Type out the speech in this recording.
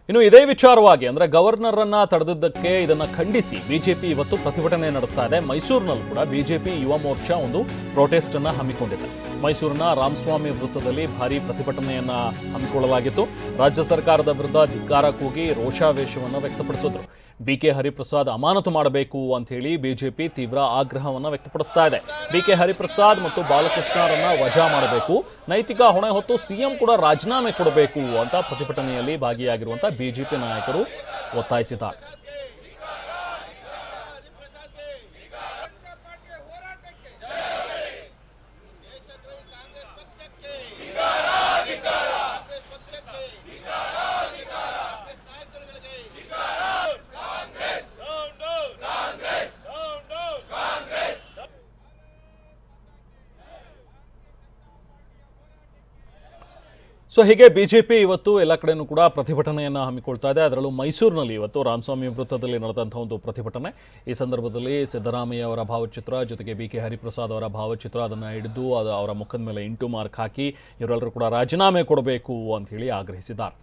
ಇನ್ನು ಇದೇ ವಿಚಾರವಾಗಿ ಅಂದ್ರೆ ಗವರ್ನರ್ ಅನ್ನ ತಡೆದಿದ್ದಕ್ಕೆ ಇದನ್ನ ಖಂಡಿಸಿ ಬಿಜೆಪಿ ಇವತ್ತು ಪ್ರತಿಭಟನೆ ನಡೆಸ್ತಾ ಇದೆ. ಮೈಸೂರಿನಲ್ಲೂ ಕೂಡ ಬಿಜೆಪಿ ಯುವ ಮೋರ್ಚಾ ಒಂದು ಪ್ರೊಟೆಸ್ಟ್ ಅನ್ನ ಹಮ್ಮಿಕೊಂಡಿದೆ. ಮೈಸೂರಿನ ರಾಮಸ್ವಾಮಿ ವೃತ್ತದಲ್ಲಿ ಭಾರೀ ಪ್ರತಿಭಟನೆಯನ್ನ ಹಮ್ಮಿಕೊಳ್ಳಲಾಗಿತ್ತು. ರಾಜ್ಯ ಸರ್ಕಾರದ ವಿರುದ್ಧ ಧಿಕ್ಕಾರ ಕೂಗಿ ರೋಷಾವೇಶವನ್ನು ವ್ಯಕ್ತಪಡಿಸಿದ್ರು. ಬಿಕೆ ಹರಿಪ್ರಸಾದ್ ಅಮಾನತು ಮಾಡಬೇಕು ಅಂತ ಹೇಳಿ ಬಿಜೆಪಿ ತೀವ್ರ ಆಗ್ರಹವನ್ನು ವ್ಯಕ್ತಪಡಿಸ್ತಾ ಇದೆ. ಬಿಕೆ ಹರಿಪ್ರಸಾದ್ ಮತ್ತು ಬಾಲಕೃಷ್ಣರನ್ನ ವಜಾ ಮಾಡಬೇಕು, ನೈತಿಕ ಹೊಣೆ ಹೊತ್ತು ಸಿಎಂ ಕೂಡ ರಾಜೀನಾಮೆ ಕೊಡಬೇಕು ಅಂತ ಪ್ರತಿಭಟನೆಯಲ್ಲಿ ಭಾಗಿಯಾಗಿರುವಂತಹ ಬಿಜೆಪಿ ನಾಯಕರು ಒತ್ತಾಯಿಸಿದ್ದಾರೆ. ಸೊ ಹೀಗೆ ಬಿಜೆಪಿ ಇವತ್ತು ಎಲ್ಲ ಕಡೆನೂ ಕೂಡ ಪ್ರತಿಭಟನೆಯನ್ನು ಹಮ್ಮಿಕೊಳ್ತಾ ಇದೆ. ಅದರಲ್ಲೂ ಮೈಸೂರಿನಲ್ಲಿ ಇವತ್ತು ರಾಮಸ್ವಾಮಿ ವೃತ್ತದಲ್ಲಿ ನಡೆದಂತಹ ಒಂದು ಪ್ರತಿಭಟನೆ. ಈ ಸಂದರ್ಭದಲ್ಲಿ ಸಿದ್ದರಾಮಯ್ಯ ಅವರ ಭಾವಚಿತ್ರ ಜೊತೆಗೆ ಬಿಕೆ ಹರಿಪ್ರಸಾದ್ ಅವರ ಭಾವಚಿತ್ರ ಅದನ್ನು ಹಿಡಿದು ಅವರ ಮುಖದ ಮೇಲೆ ಇಂಟು ಮಾರ್ಕ್ ಹಾಕಿ ಇವರೆಲ್ಲರೂ ಕೂಡ ರಾಜೀನಾಮೆ ಕೊಡಬೇಕು ಅಂತ ಹೇಳಿ ಆಗ್ರಹಿಸಿದ್ದಾರೆ.